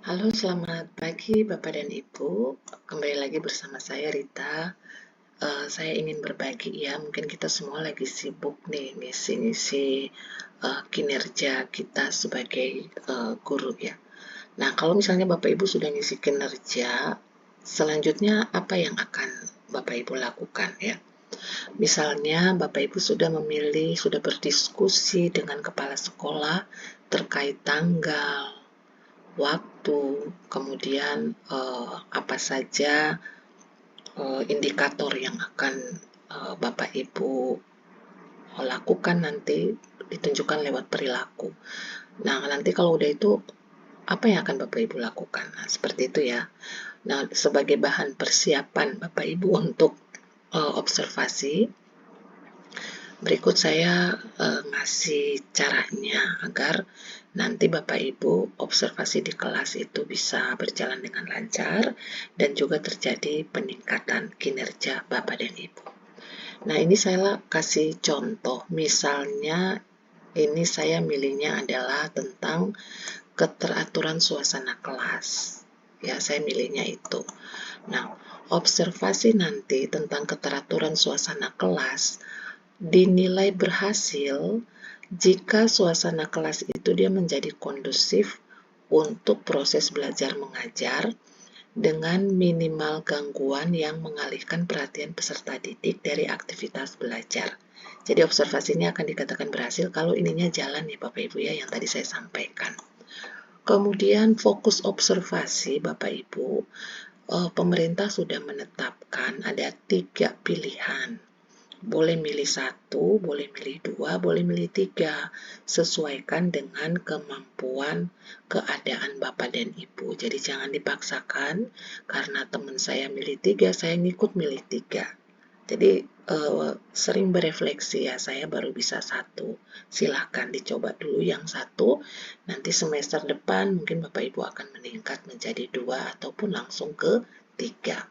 Halo, selamat pagi Bapak dan Ibu. Kembali lagi bersama saya Rita. Saya ingin berbagi ya, mungkin kita semua lagi sibuk nih ngisi-ngisi kinerja kita sebagai guru ya. Nah, kalau misalnya Bapak Ibu sudah ngisi kinerja, selanjutnya apa yang akan Bapak Ibu lakukan ya? Misalnya Bapak Ibu sudah memilih, sudah berdiskusi dengan kepala sekolah terkait tanggal, waktu, kemudian apa saja indikator yang akan Bapak Ibu lakukan nanti ditunjukkan lewat perilaku. Nah, nanti kalau udah itu apa yang akan Bapak Ibu lakukan? Nah, seperti itu ya. Nah, sebagai bahan persiapan Bapak Ibu untuk observasi, berikut saya ngasih caranya agar nanti Bapak Ibu observasi di kelas itu bisa berjalan dengan lancar dan juga terjadi peningkatan kinerja Bapak dan Ibu. Nah, ini saya kasih contoh. Misalnya ini saya milihnya adalah tentang keteraturan suasana kelas. Ya, saya milihnya itu. Nah, observasi nanti tentang keteraturan suasana kelas dinilai berhasil jika suasana kelas itu dia menjadi kondusif untuk proses belajar mengajar dengan minimal gangguan yang mengalihkan perhatian peserta didik dari aktivitas belajar. Jadi observasi ini akan dikatakan berhasil kalau ininya jalan nih Bapak Ibu ya, yang tadi saya sampaikan. Kemudian fokus observasi Bapak Ibu, pemerintah sudah menetapkan ada 3 pilihan. Boleh milih 1, boleh milih 2, boleh milih 3. Sesuaikan dengan kemampuan keadaan Bapak dan Ibu. Jadi jangan dipaksakan, karena teman saya milih 3, saya ngikut milih 3. Jadi sering berefleksi ya, saya baru bisa 1. Silahkan dicoba dulu yang 1, nanti semester depan mungkin Bapak Ibu akan meningkat menjadi 2 ataupun langsung ke 3.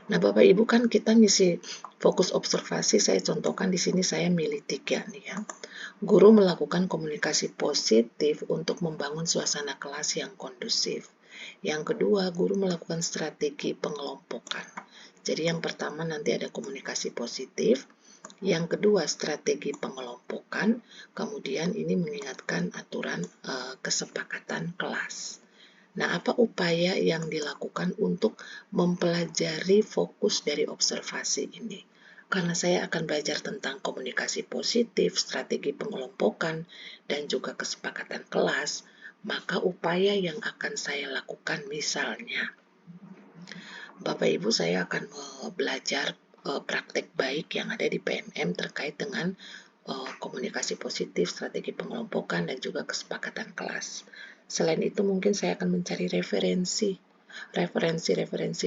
Nah, Bapak Ibu kan kita ngisi fokus observasi, saya contohkan di sini saya milih 3 nih ya. Guru melakukan komunikasi positif untuk membangun suasana kelas yang kondusif. Yang kedua, guru melakukan strategi pengelompokan. Jadi yang pertama nanti ada komunikasi positif, yang kedua strategi pengelompokan, kemudian ini mengingatkan aturan kesepakatan kelas. Nah, apa upaya yang dilakukan untuk mempelajari fokus dari observasi ini? Karena saya akan belajar tentang komunikasi positif, strategi pengelompokan, dan juga kesepakatan kelas, maka upaya yang akan saya lakukan misalnya, Bapak Ibu saya akan belajar praktek baik yang ada di PMM terkait dengan komunikasi positif, strategi pengelompokan, dan juga kesepakatan kelas. Selain itu mungkin saya akan mencari referensi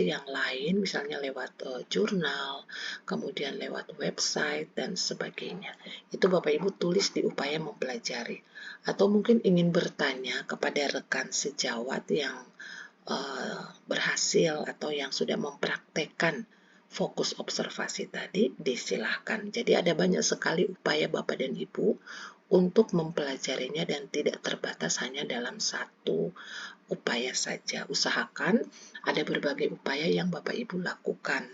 yang lain, misalnya lewat jurnal, kemudian lewat website, dan sebagainya. Itu Bapak Ibu tulis di upaya mempelajari. Atau mungkin ingin bertanya kepada rekan sejawat yang berhasil atau yang sudah mempraktekkan fokus observasi tadi, disilahkan. Jadi ada banyak sekali upaya Bapak dan Ibu untuk mempelajarinya dan tidak terbatas hanya dalam satu upaya saja. Usahakan ada berbagai upaya yang Bapak Ibu lakukan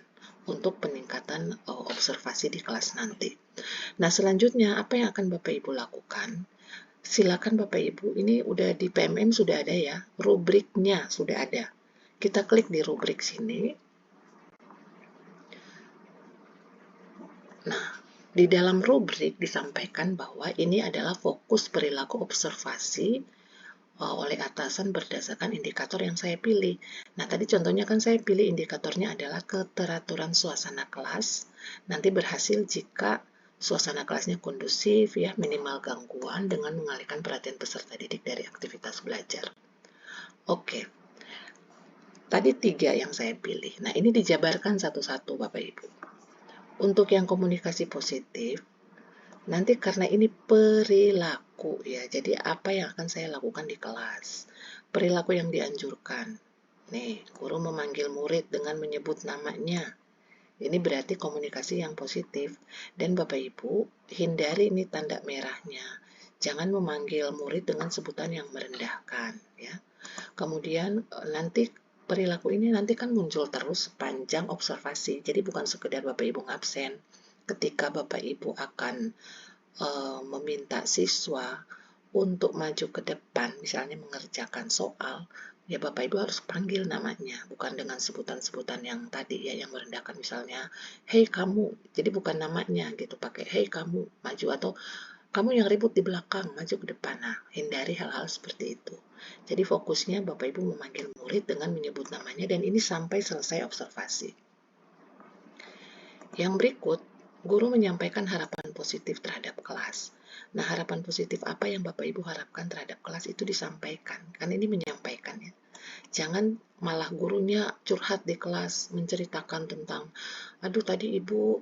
untuk peningkatan observasi di kelas nanti. Nah, selanjutnya apa yang akan Bapak Ibu lakukan? Silakan Bapak Ibu, ini udah di PMM sudah ada ya, rubriknya sudah ada. Kita klik di rubrik sini. Nah, di dalam rubrik disampaikan bahwa ini adalah fokus perilaku observasi oleh atasan berdasarkan indikator yang saya pilih. Nah, tadi contohnya kan saya pilih indikatornya adalah keteraturan suasana kelas. Nanti berhasil jika suasana kelasnya kondusif ya, minimal gangguan dengan mengalihkan perhatian peserta didik dari aktivitas belajar. Oke, tadi 3 yang saya pilih. Nah, ini dijabarkan satu-satu Bapak Ibu. Untuk yang komunikasi positif, nanti karena ini perilaku ya, jadi apa yang akan saya lakukan di kelas? Perilaku yang dianjurkan. Nih, guru memanggil murid dengan menyebut namanya. Ini berarti komunikasi yang positif. Dan Bapak Ibu, hindari ini tanda merahnya. Jangan memanggil murid dengan sebutan yang merendahkan ya. Kemudian nanti perilaku ini nanti kan muncul terus sepanjang observasi. Jadi bukan sekedar Bapak Ibu ngabsen. Ketika Bapak Ibu akan meminta siswa untuk maju ke depan, misalnya mengerjakan soal, ya Bapak Ibu harus panggil namanya, bukan dengan sebutan-sebutan yang tadi ya, yang merendahkan, misalnya, "Hei kamu," jadi bukan namanya gitu, pakai "Hei kamu, maju," atau "Kamu yang ribut di belakang, maju ke depan." Nah, hindari hal-hal seperti itu. Jadi fokusnya Bapak Ibu memanggil murid dengan menyebut namanya, dan ini sampai selesai observasi. Yang berikut, guru menyampaikan harapan positif terhadap kelas. Nah, harapan positif apa yang Bapak Ibu harapkan terhadap kelas itu disampaikan. Kan ini menyampaikan ya. Jangan malah gurunya curhat di kelas, menceritakan tentang, "Aduh tadi Ibu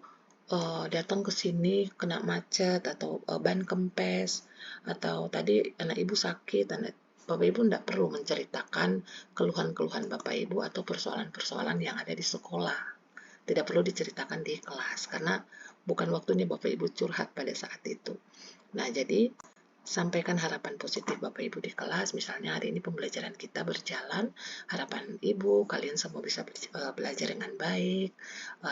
datang ke sini kena macet," atau ban kempes, atau tadi anak Ibu sakit. Bapak Ibu tidak perlu menceritakan keluhan-keluhan Bapak Ibu atau persoalan-persoalan yang ada di sekolah. Tidak perlu diceritakan di kelas, karena bukan waktunya Bapak Ibu curhat pada saat itu. Nah, jadi sampaikan harapan positif Bapak Ibu di kelas, misalnya hari ini pembelajaran kita berjalan, harapan Ibu kalian semua bisa belajar dengan baik,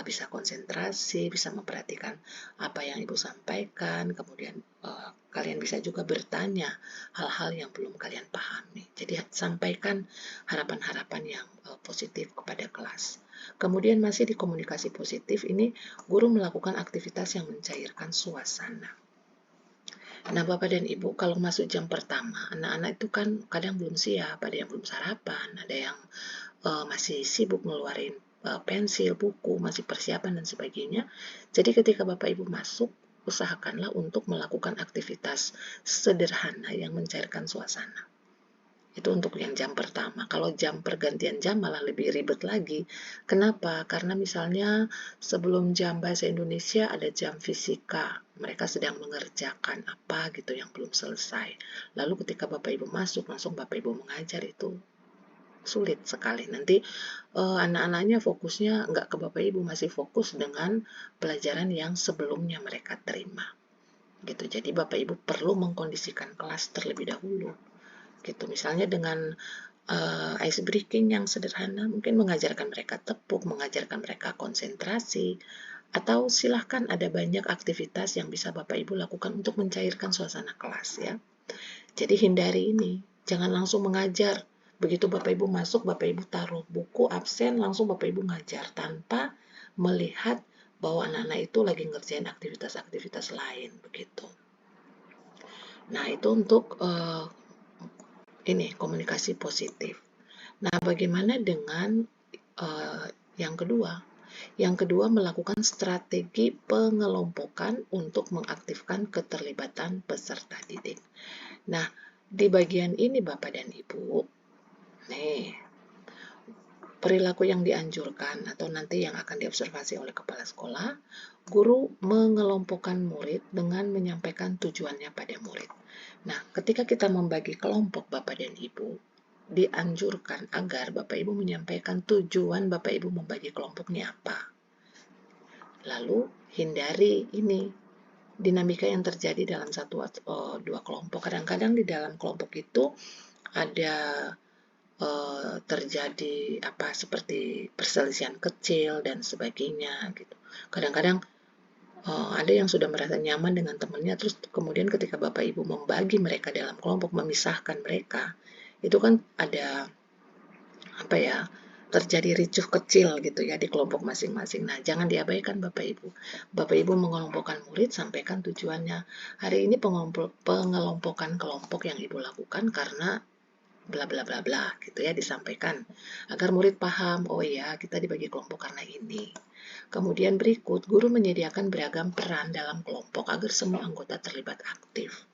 bisa konsentrasi, bisa memperhatikan apa yang Ibu sampaikan, kemudian kalian bisa juga bertanya hal-hal yang belum kalian pahami. Jadi sampaikan harapan-harapan yang positif kepada kelas. Kemudian masih di komunikasi positif ini, guru melakukan aktivitas yang mencairkan suasana. Nah, Bapak dan Ibu, kalau masuk jam pertama, anak-anak itu kan kadang belum siap, ada yang belum sarapan, ada yang masih sibuk ngeluarin pensil, buku, masih persiapan dan sebagainya. Jadi ketika Bapak Ibu masuk, usahakanlah untuk melakukan aktivitas sederhana yang mencairkan suasana. Itu untuk yang jam pertama. Kalau jam pergantian jam malah lebih ribet lagi. Kenapa? Karena misalnya sebelum jam bahasa Indonesia ada jam fisika. Mereka sedang mengerjakan apa gitu yang belum selesai. Lalu ketika Bapak Ibu masuk, langsung Bapak Ibu mengajar, itu sulit sekali. Nanti anak-anaknya fokusnya nggak ke Bapak Ibu, masih fokus dengan pelajaran yang sebelumnya mereka terima. Gitu. Jadi Bapak Ibu perlu mengkondisikan kelas terlebih dahulu. Gitu, misalnya dengan ice breaking yang sederhana, mungkin mengajarkan mereka tepuk, mengajarkan mereka konsentrasi, atau silahkan ada banyak aktivitas yang bisa Bapak Ibu lakukan untuk mencairkan suasana kelas ya. Jadi hindari ini, jangan langsung mengajar. Begitu Bapak Ibu masuk, Bapak Ibu taruh buku, absen, langsung Bapak Ibu ngajar tanpa melihat bahwa anak-anak itu lagi ngerjain aktivitas-aktivitas lain begitu. Nah, itu untuk ini komunikasi positif. Nah, bagaimana dengan yang kedua? Yang kedua, melakukan strategi pengelompokan untuk mengaktifkan keterlibatan peserta didik. Nah, di bagian ini Bapak dan Ibu, nih, perilaku yang dianjurkan atau nanti yang akan diobservasi oleh kepala sekolah, guru mengelompokkan murid dengan menyampaikan tujuannya pada murid. Nah, ketika kita membagi kelompok Bapak dan Ibu, dianjurkan agar Bapak Ibu menyampaikan tujuan Bapak Ibu membagi kelompoknya apa. Lalu hindari ini dinamika yang terjadi dalam satu atau dua kelompok. Kadang-kadang di dalam kelompok itu ada terjadi seperti perselisihan kecil dan sebagainya gitu. Kadang-kadang ada yang sudah merasa nyaman dengan temannya, terus kemudian ketika Bapak Ibu membagi mereka dalam kelompok, memisahkan mereka, itu kan ada terjadi ricuh kecil gitu ya di kelompok masing-masing. Nah, jangan diabaikan Bapak Ibu. Bapak Ibu mengelompokkan murid, sampaikan tujuannya. Hari ini pengelompokan kelompok yang Ibu lakukan karena bla bla bla bla gitu ya, disampaikan agar murid paham, oh ya, kita dibagi kelompok karena ini. Kemudian berikut, guru menyediakan beragam peran dalam kelompok agar semua anggota terlibat aktif.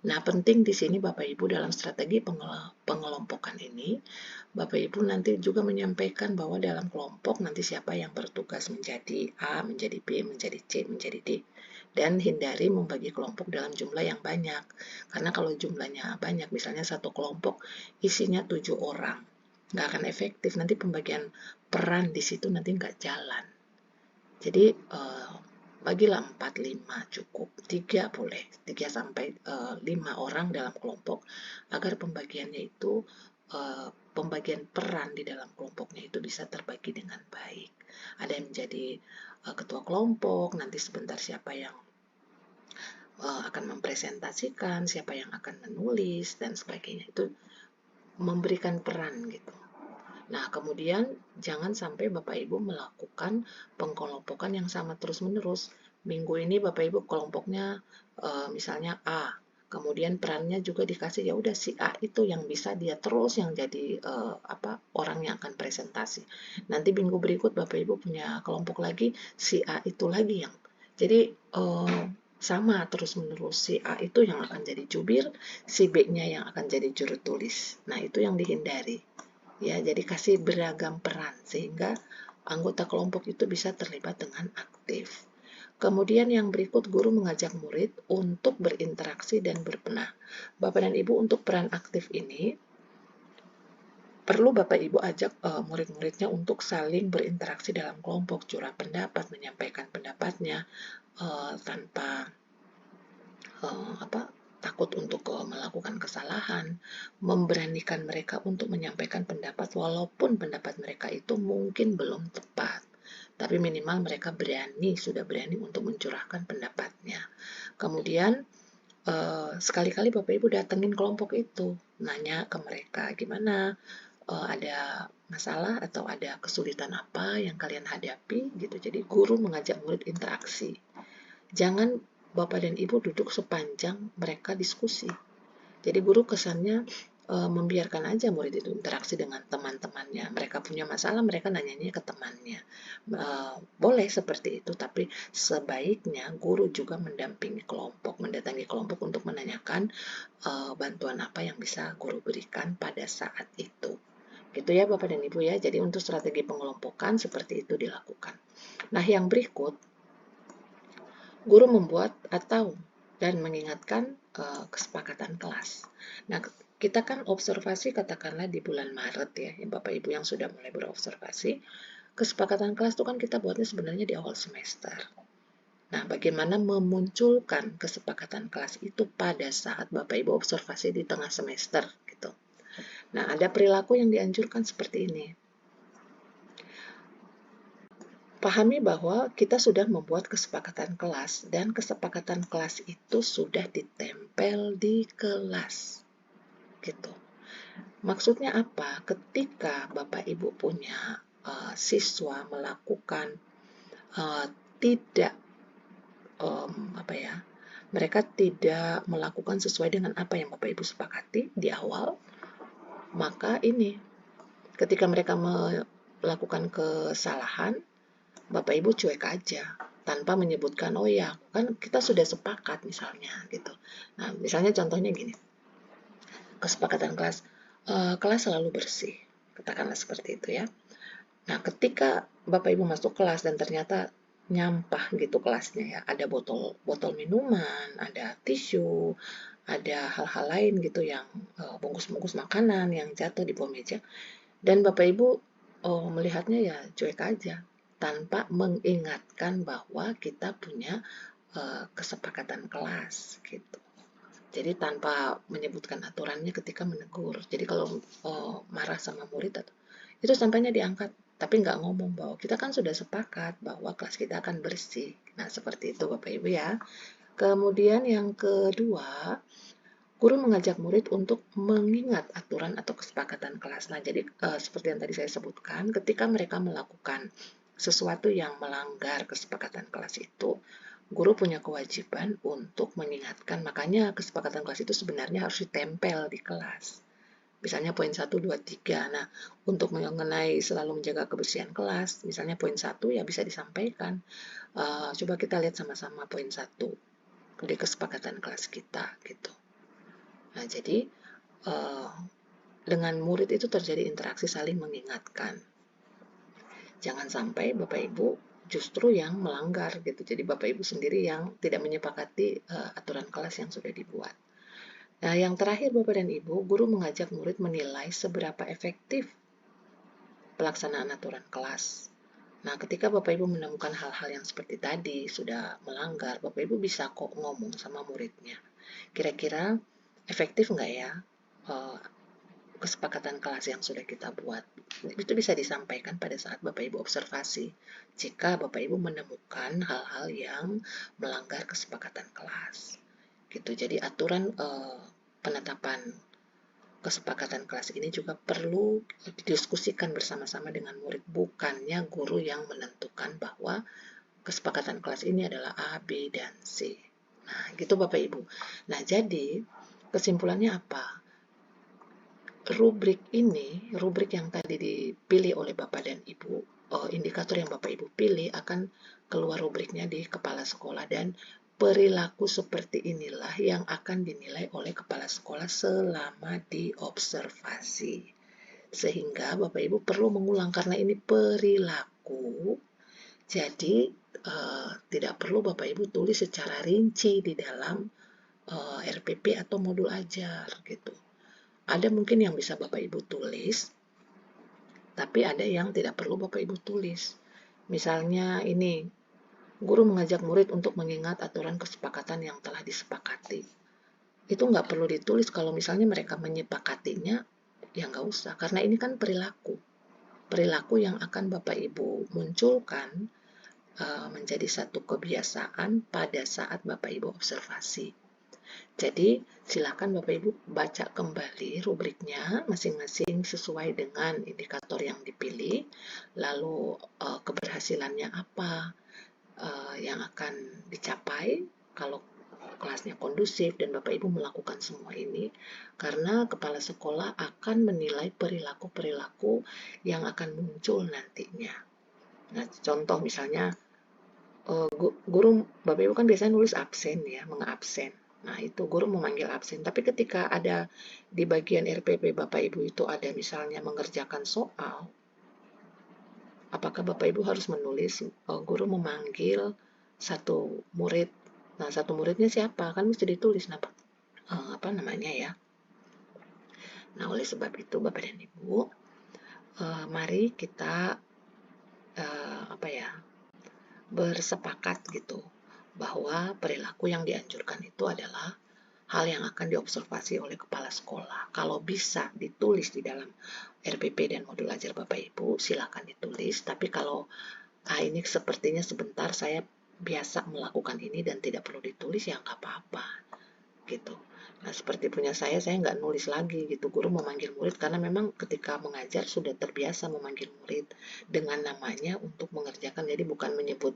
Nah, penting di sini Bapak Ibu dalam strategi pengelompokan ini, Bapak Ibu nanti juga menyampaikan bahwa dalam kelompok nanti siapa yang bertugas menjadi A, menjadi B, menjadi C, menjadi D. Dan hindari membagi kelompok dalam jumlah yang banyak. Karena kalau jumlahnya banyak, misalnya satu kelompok isinya 7 orang, nggak akan efektif. Nanti pembagian peran di situ nanti nggak jalan. Jadi bagilah 4-5 cukup, 3 boleh, 3 sampai 5 orang dalam kelompok agar pembagiannya itu pembagian peran di dalam kelompoknya itu bisa terbagi dengan baik. Ada yang menjadi ketua kelompok, nanti sebentar siapa yang akan mempresentasikan, siapa yang akan menulis, dan sebagainya. Itu memberikan peran gitu. Nah, kemudian jangan sampai Bapak Ibu melakukan pengkelompokan yang sama terus-menerus. Minggu ini Bapak Ibu kelompoknya misalnya A, kemudian perannya juga dikasih ya udah si A itu yang bisa dia terus yang jadi orang yang akan presentasi. Nanti minggu berikut Bapak Ibu punya kelompok lagi si A itu lagi yang jadi sama terus-menerus, si A itu yang akan jadi jubir, si B-nya yang akan jadi juru tulis. Nah, itu yang dihindari. Ya, jadi kasih beragam peran sehingga anggota kelompok itu bisa terlibat dengan aktif. Kemudian yang berikut, guru mengajak murid untuk berinteraksi dan berbenah. Bapak dan Ibu, untuk peran aktif ini perlu Bapak Ibu ajak murid-muridnya untuk saling berinteraksi dalam kelompok, curah pendapat, menyampaikan pendapatnya tanpa takut untuk melakukan kesalahan, memberanikan mereka untuk menyampaikan pendapat walaupun pendapat mereka itu mungkin belum tepat. Tapi minimal mereka sudah berani untuk mencurahkan pendapatnya. Kemudian sekali-kali Bapak Ibu datengin kelompok itu, nanya ke mereka gimana, ada masalah atau ada kesulitan apa yang kalian hadapi gitu. Jadi guru mengajak murid interaksi. Jangan Bapak dan Ibu duduk sepanjang mereka diskusi. Jadi guru kesannya membiarkan aja murid itu interaksi dengan teman-temannya. Mereka punya masalah, mereka nanyanya ke temannya. Boleh seperti itu, tapi sebaiknya guru juga mendampingi kelompok, mendatangi kelompok untuk menanyakan bantuan apa yang bisa guru berikan pada saat itu. Gitu ya Bapak dan Ibu ya. Jadi untuk strategi pengelompokan seperti itu dilakukan. Nah, yang berikut, guru membuat atau dan mengingatkan kesepakatan kelas. Nah, kita kan observasi katakanlah di bulan Maret ya, Bapak Ibu yang sudah mulai berobservasi, kesepakatan kelas itu kan kita buatnya sebenarnya di awal semester. Nah, bagaimana memunculkan kesepakatan kelas itu pada saat Bapak Ibu observasi di tengah semester gitu. Nah, ada perilaku yang dianjurkan seperti ini. Pahami bahwa kita sudah membuat kesepakatan kelas dan kesepakatan kelas itu sudah ditempel di kelas. Gitu. Maksudnya apa? Ketika Bapak Ibu punya siswa melakukan tidak mereka tidak melakukan sesuai dengan apa yang Bapak Ibu sepakati di awal, maka ini ketika mereka melakukan kesalahan, Bapak Ibu cuek aja tanpa menyebutkan oh ya kan kita sudah sepakat misalnya gitu. Nah, misalnya contohnya gini, kesepakatan kelas, kelas selalu bersih, katakanlah seperti itu ya. Nah, ketika Bapak Ibu masuk kelas dan ternyata nyampah gitu kelasnya ya, ada botol minuman, ada tisu, ada hal-hal lain gitu yang bungkus-bungkus makanan yang jatuh di bawah meja, dan Bapak Ibu melihatnya ya cuek aja tanpa mengingatkan bahwa kita punya kesepakatan kelas gitu. Jadi tanpa menyebutkan aturannya ketika menegur. Jadi kalau marah sama murid itu sampainya diangkat, tapi nggak ngomong bahwa kita kan sudah sepakat bahwa kelas kita akan bersih. Nah, seperti itu Bapak Ibu ya. Kemudian yang kedua, guru mengajak murid untuk mengingat aturan atau kesepakatan kelas. Nah, jadi seperti yang tadi saya sebutkan, ketika mereka melakukan sesuatu yang melanggar kesepakatan kelas itu, guru punya kewajiban untuk mengingatkan. Makanya kesepakatan kelas itu sebenarnya harus ditempel di kelas. Misalnya poin 1, 2, 3. Nah, untuk mengenai selalu menjaga kebersihan kelas, misalnya poin 1 ya bisa disampaikan. Coba kita lihat sama-sama poin 1 di kesepakatan kelas kita gitu. Nah, jadi dengan murid itu terjadi interaksi saling mengingatkan. Jangan sampai Bapak Ibu justru yang melanggar gitu. Jadi Bapak Ibu sendiri yang tidak menyepakati aturan kelas yang sudah dibuat. Nah, yang terakhir Bapak dan Ibu, guru mengajak murid menilai seberapa efektif pelaksanaan aturan kelas. Nah, ketika Bapak Ibu menemukan hal-hal yang seperti tadi sudah melanggar, Bapak Ibu bisa kok ngomong sama muridnya. Kira-kira efektif nggak ya kesepakatan kelas yang sudah kita buat. Itu bisa disampaikan pada saat Bapak Ibu observasi. Jika Bapak Ibu menemukan hal-hal yang melanggar kesepakatan kelas. Gitu. Jadi aturan penetapan kesepakatan kelas ini juga perlu didiskusikan bersama-sama dengan murid, bukannya guru yang menentukan bahwa kesepakatan kelas ini adalah A, B, dan C. Nah, gitu Bapak Ibu. Nah, jadi kesimpulannya apa? Rubrik yang tadi dipilih oleh Bapak dan Ibu, indikator yang Bapak Ibu pilih akan keluar rubriknya di kepala sekolah, dan perilaku seperti inilah yang akan dinilai oleh kepala sekolah selama diobservasi. Sehingga Bapak Ibu perlu mengulang karena ini perilaku, jadi tidak perlu Bapak Ibu tulis secara rinci di dalam RPP atau modul ajar gitu. Ada mungkin yang bisa Bapak Ibu tulis, tapi ada yang tidak perlu Bapak Ibu tulis. Misalnya ini, guru mengajak murid untuk mengingat aturan kesepakatan yang telah disepakati. Itu nggak perlu ditulis. Kalau misalnya mereka menyepakatinya, ya nggak usah. Karena ini kan perilaku. Perilaku yang akan Bapak Ibu munculkan menjadi satu kebiasaan pada saat Bapak Ibu observasi. Jadi, silakan Bapak Ibu baca kembali rubriknya masing-masing sesuai dengan indikator yang dipilih, lalu keberhasilannya apa yang akan dicapai kalau kelasnya kondusif dan Bapak Ibu melakukan semua ini, karena kepala sekolah akan menilai perilaku-perilaku yang akan muncul nantinya. Nah, contoh misalnya, guru Bapak Ibu kan biasanya nulis absen ya, mengabsen. Nah, itu guru memanggil absen. Tapi ketika ada di bagian RPP Bapak Ibu itu ada misalnya mengerjakan soal, apakah Bapak Ibu harus menulis guru memanggil satu murid? Nah, satu muridnya siapa? Kan mesti ditulis apa namanya ya. Nah, oleh sebab itu Bapak dan Ibu, mari kita bersepakat gitu bahwa perilaku yang dianjurkan itu adalah hal yang akan diobservasi oleh kepala sekolah. Kalau bisa ditulis di dalam RPP dan modul ajar Bapak Ibu, silakan ditulis. Tapi kalau ini sepertinya sebentar saya biasa melakukan ini dan tidak perlu ditulis, ya nggak apa-apa gitu. Nah, seperti punya saya nggak nulis lagi gitu. Guru memanggil murid karena memang ketika mengajar sudah terbiasa memanggil murid dengan namanya untuk mengerjakan. Jadi bukan menyebut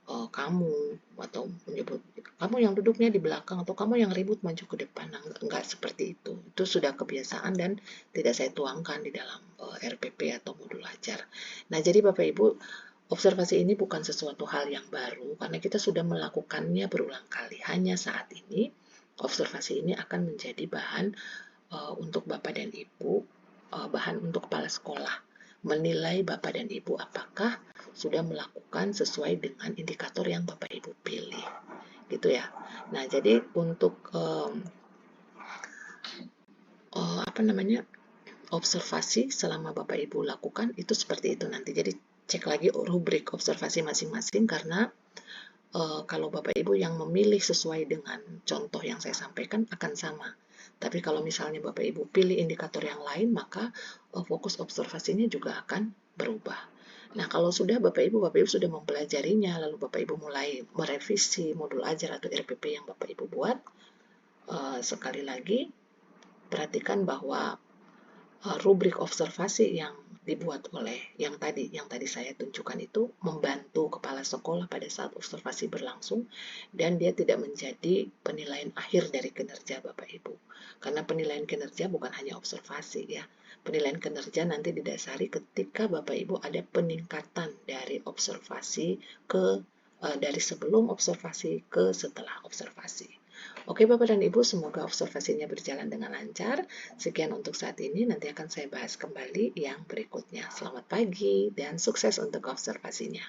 kamu atau menyebut kamu yang duduknya di belakang atau kamu yang ribut maju ke depan. Nah, enggak seperti itu. Itu sudah kebiasaan dan tidak saya tuangkan di dalam RPP atau modul ajar. Nah, jadi Bapak Ibu, observasi ini bukan sesuatu hal yang baru karena kita sudah melakukannya berulang kali. Hanya saat ini observasi ini akan menjadi bahan untuk Bapak dan Ibu, bahan untuk kepala sekolah menilai Bapak dan Ibu apakah sudah melakukan sesuai dengan indikator yang Bapak Ibu pilih. Gitu ya. Nah, jadi untuk observasi selama Bapak Ibu lakukan itu seperti itu nanti. Jadi cek lagi rubrik observasi masing-masing karena kalau Bapak Ibu yang memilih sesuai dengan contoh yang saya sampaikan akan sama. Tapi kalau misalnya Bapak Ibu pilih indikator yang lain, maka fokus observasinya juga akan berubah. Nah, kalau sudah Bapak Ibu sudah mempelajarinya, lalu Bapak Ibu mulai merevisi modul ajar atau RPP yang Bapak Ibu buat, sekali lagi perhatikan bahwa rubrik observasi yang dibuat oleh yang tadi saya tunjukkan itu membantu kepala sekolah pada saat observasi berlangsung dan dia tidak menjadi penilaian akhir dari kinerja Bapak Ibu. Karena penilaian kinerja bukan hanya observasi ya. Penilaian kinerja nanti didasari ketika Bapak Ibu ada peningkatan dari observasi dari sebelum observasi ke setelah observasi. Oke Bapak dan Ibu, semoga observasinya berjalan dengan lancar. Sekian untuk saat ini, nanti akan saya bahas kembali yang berikutnya. Selamat pagi dan sukses untuk observasinya.